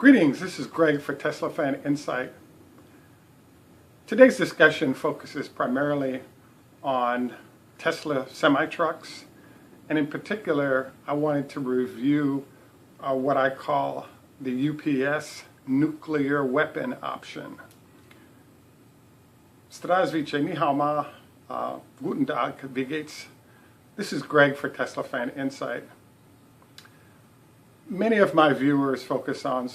Greetings, this is Greg for Tesla Fan Insight. Today's discussion focuses primarily on Tesla semi-trucks, and in particular I wanted to review what I call the UPS nuclear weapon option. Zdravstvuyte, ni hao ma, guten Tag, wie geht's? This is Greg for Tesla Fan Insight. Many of my viewers focus on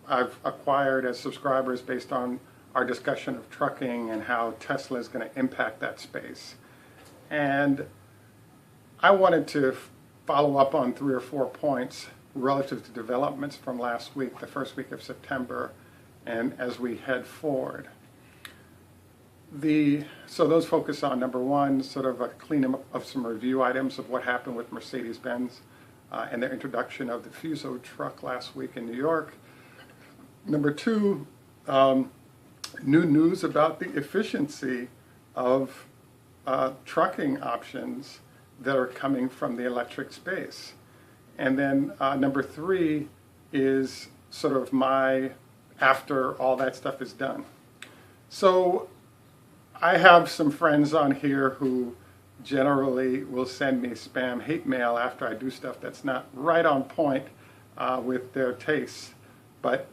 I've acquired as subscribers based on our discussion of trucking and how Tesla is going to impact that space. And I wanted to follow up on 3 or 4 points relative to developments from last week, the first week of September, and as we head forward. So those focus on, number one, sort of a cleanup of some review items of what happened with Mercedes-Benz and their introduction of the Fuso truck last week in New York. Number two, new news about the efficiency of trucking options that are coming from the electric space. And then number three is sort of my after all that stuff is done. So I have some friends on here who generally will send me spam hate mail after I do stuff that's not right on point with their tastes. But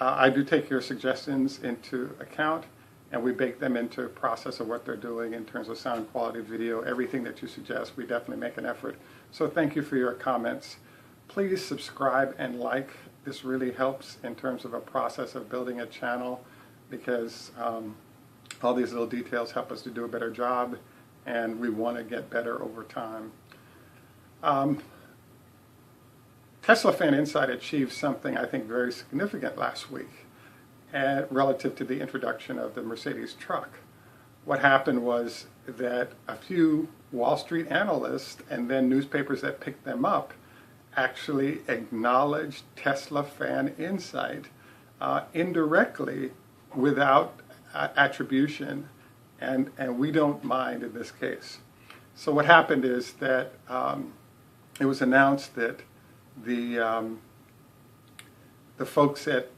I do take your suggestions into account, and we bake them into a process of what they're doing in terms of sound quality, video, everything that you suggest. We definitely make an effort. So thank you for your comments. Please subscribe and like. This really helps in terms of a process of building a channel, because all these little details help us to do a better job, and we want to get better over time. Tesla Fan Insight achieved something I think very significant last week relative to the introduction of the Mercedes truck. What happened was that a few Wall Street analysts and then newspapers that picked them up actually acknowledged Tesla Fan Insight indirectly without attribution, and we don't mind in this case. So what happened is that it was announced that the folks at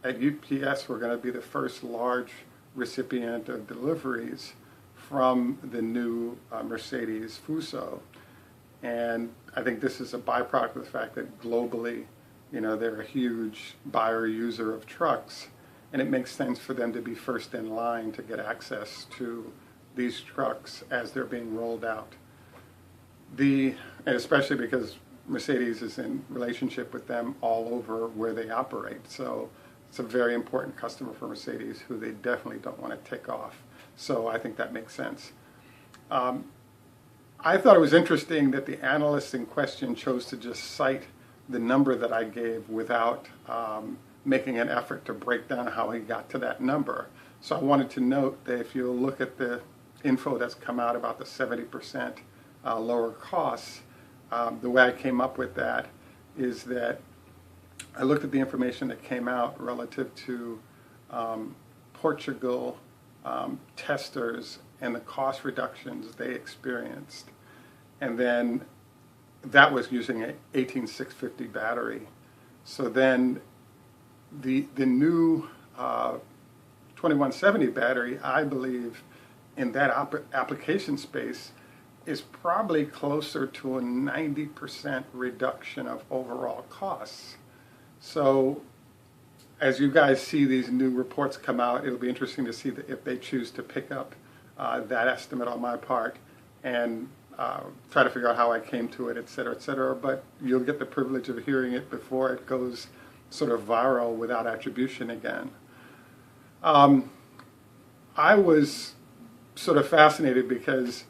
UPS were going to be the first large recipient of deliveries from the new Mercedes Fuso. And I think this is a byproduct of the fact that globally, they're a huge buyer user of trucks, and it makes sense for them to be first in line to get access to these trucks as they're being rolled out. And especially because Mercedes is in relationship with them all over where they operate. So it's a very important customer for Mercedes who they definitely don't want to take off. So I think that makes sense. I thought it was interesting that the analyst in question chose to just cite the number that I gave without making an effort to break down how he got to that number. So I wanted to note that if you look at the info that's come out about the 70% lower costs, the way I came up with that is that I looked at the information that came out relative to Portugal testers and the cost reductions they experienced. And then that was using an 18650 battery. So then the new 2170 battery, I believe, in that application space is probably closer to a 90% reduction of overall costs. So as you guys see these new reports come out, it'll be interesting to see if they choose to pick up that estimate on my part and try to figure out how I came to it, et cetera, but you'll get the privilege of hearing it before it goes sort of viral without attribution again. I was sort of fascinated because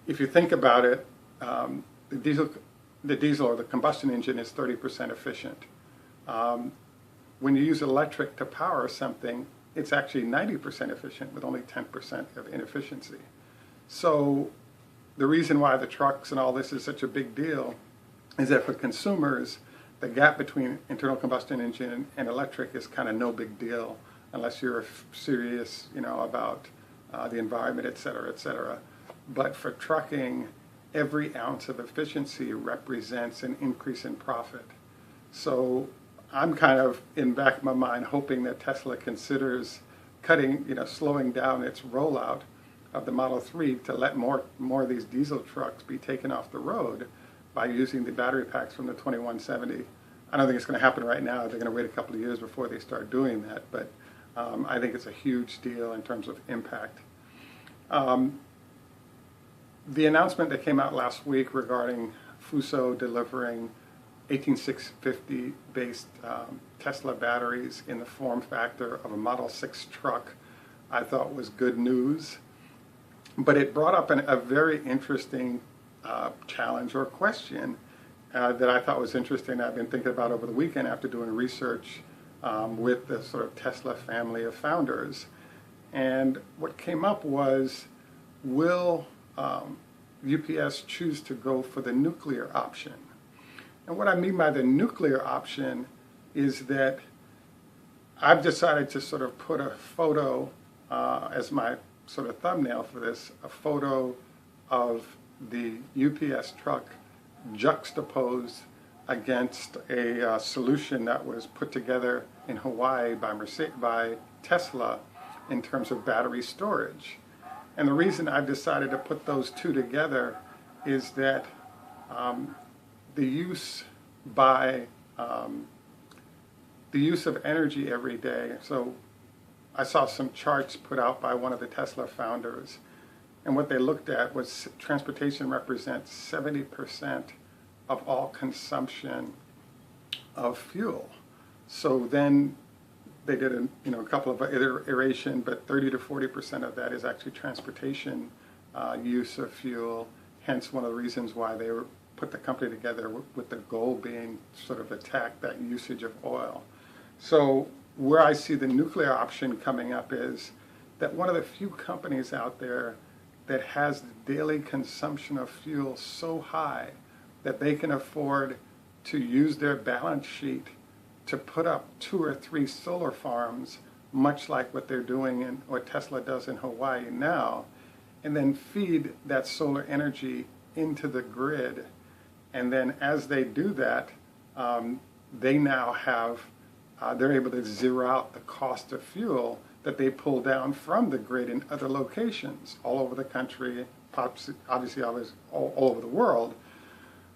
if you think about it, the diesel or the combustion engine is 30% efficient. When you use electric to power something, it's actually 90% efficient with only 10% of inefficiency. So the reason why the trucks and all this is such a big deal is that for consumers, the gap between internal combustion engine and electric is kind of no big deal unless you're serious, about the environment, et cetera. But for trucking, every ounce of efficiency represents an increase in profit. So I'm kind of in back of my mind hoping that Tesla considers slowing down its rollout of the Model 3 to let more of these diesel trucks be taken off the road by using the battery packs from the 2170. I don't think it's going to happen right now. They're going to wait a couple of years before they start doing that, but I think it's a huge deal in terms of impact. The announcement that came out last week regarding Fuso delivering 18650 based Tesla batteries in the form factor of a Model 6 truck, I thought was good news. But it brought up a very interesting challenge or question that I thought was interesting. I've been thinking about over the weekend after doing research with the sort of Tesla family of founders. And what came up was, will UPS choose to go for the nuclear option? And what I mean by the nuclear option is that I've decided to sort of put a photo as my sort of thumbnail for this, a photo of the UPS truck juxtaposed against a solution that was put together in Hawaii by Tesla in terms of battery storage. And the reason I've decided to put those two together is that the use of energy every day. So I saw some charts put out by one of the Tesla founders, and what they looked at was transportation represents 70% of all consumption of fuel. So then they did a couple of iteration, but 30 to 40% of that is actually transportation use of fuel. Hence, one of the reasons why they put the company together with the goal being sort of attack that usage of oil. So where I see the nuclear option coming up is that one of the few companies out there that has the daily consumption of fuel so high that they can afford to use their balance sheet to put up 2 or 3 solar farms, much like what they're doing in what Tesla does in Hawaii now, and then feed that solar energy into the grid. And then as they do that, they now have, they're able to zero out the cost of fuel that they pull down from the grid in other locations all over the country, obviously all over the world.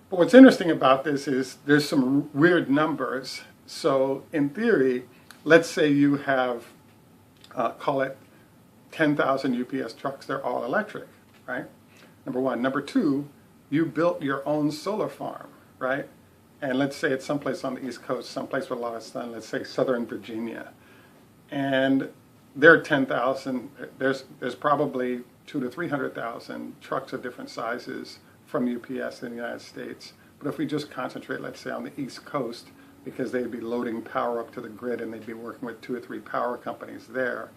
But what's interesting about this is there's some weird numbers. So in theory, let's say you have, call it 10,000 UPS trucks, they're all electric, right? Number one. Number two, you built your own solar farm, right? And let's say it's someplace on the East Coast, someplace with a lot of sun, let's say Southern Virginia. And there are 10,000, there's probably 200,000 to 300,000 trucks of different sizes from UPS in the United States. But if we just concentrate, let's say, on the East Coast, because they'd be loading power up to the grid and they'd be working with 2 or 3 power companies there.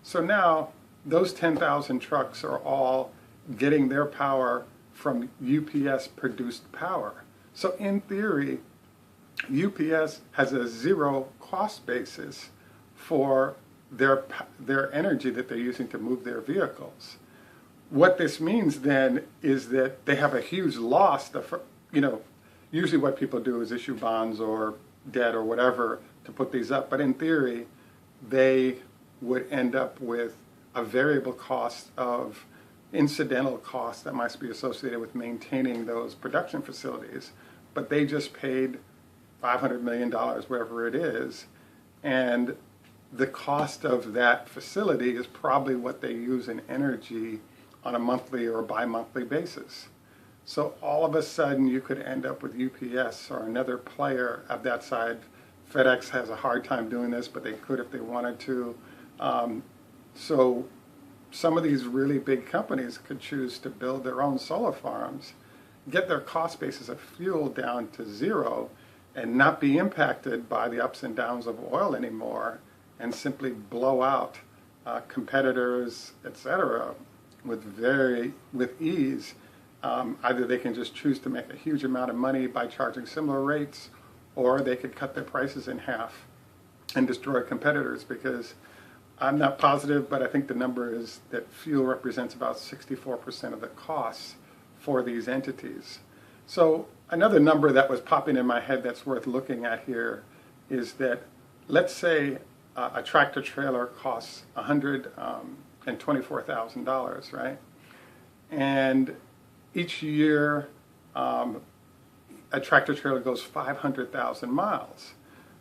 So now those 10,000 trucks are all getting their power from UPS produced power. So in theory, UPS has a zero cost basis for their energy that they're using to move their vehicles. What this means then is that they have a huge loss. Usually what people do is issue bonds or debt or whatever to put these up. But in theory, they would end up with a variable cost of incidental costs that might be associated with maintaining those production facilities. But they just paid $500 million, whatever it is, and the cost of that facility is probably what they use in energy on a monthly or bi-monthly basis. So all of a sudden you could end up with UPS or another player of that side. FedEx has a hard time doing this, but they could if they wanted to. So some of these really big companies could choose to build their own solar farms, get their cost basis of fuel down to zero, and not be impacted by the ups and downs of oil anymore, and simply blow out competitors, etc., with ease. Either they can just choose to make a huge amount of money by charging similar rates, or they could cut their prices in half and destroy competitors, because I'm not positive, but I think the number is that fuel represents about 64% of the costs for these entities. So Another number that was popping in my head that's worth looking at here is that, let's say a tractor trailer costs $124,000, right? And each year a tractor trailer goes 500,000 miles.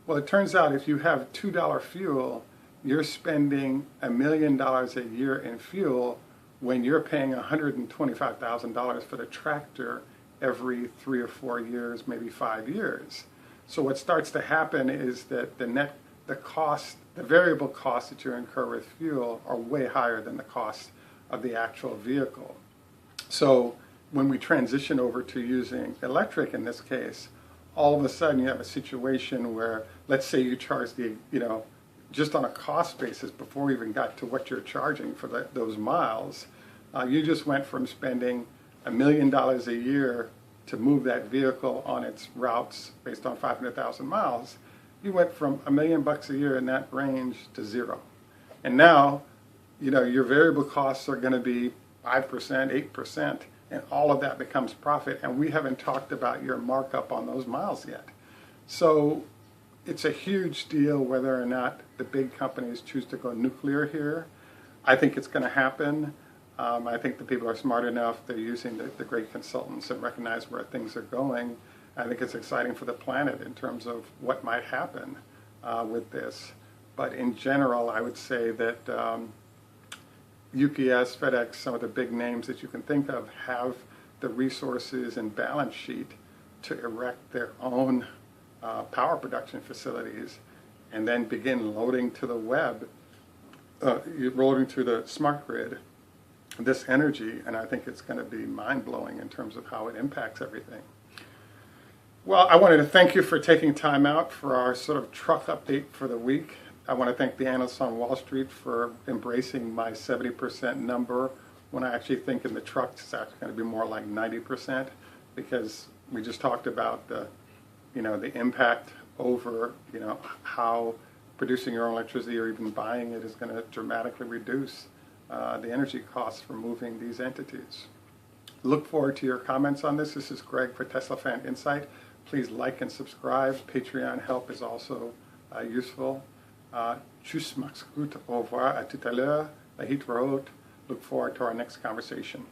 Well, it turns out if you have $2 fuel, you're spending $1 million a year in fuel when you're paying $125,000 for the tractor every 3 or 4 years, maybe 5 years. So what starts to happen is that the variable costs that you incur with fuel are way higher than the cost of the actual vehicle. So when we transition over to using electric in this case, all of a sudden you have a situation where, let's say you charge just on a cost basis before we even got to what you're charging for those miles, you just went from spending $1 million a year to move that vehicle on its routes based on 500,000 miles. You went from $1 million a year in that range to zero. And now, your variable costs are going to be 5%, 8%, and all of that becomes profit. And we haven't talked about your markup on those miles yet. So it's a huge deal whether or not the big companies choose to go nuclear here. I think it's going to happen. I think the people are smart enough, they're using the great consultants and recognize where things are going. I think it's exciting for the planet in terms of what might happen with this. But in general, I would say that UPS, FedEx, some of the big names that you can think of have the resources and balance sheet to erect their own power production facilities and then begin loading to the web, loading to the smart grid this energy, and I think it's going to be mind-blowing in terms of how it impacts everything. Well, I wanted to thank you for taking time out for our sort of truck update for the week. I want to thank the analysts on Wall Street for embracing my 70% number when I actually think in the trucks it's actually going to be more like 90%, because we just talked about the impact over, how producing your own electricity or even buying it is going to dramatically reduce the energy costs for moving these entities. Look forward to your comments on this. This is Greg for Tesla Fan Insight. Please like and subscribe. Patreon help is also useful. Tschüss, macht's gut, au revoir, à tout à l'heure, la hit road. Look forward to our next conversation.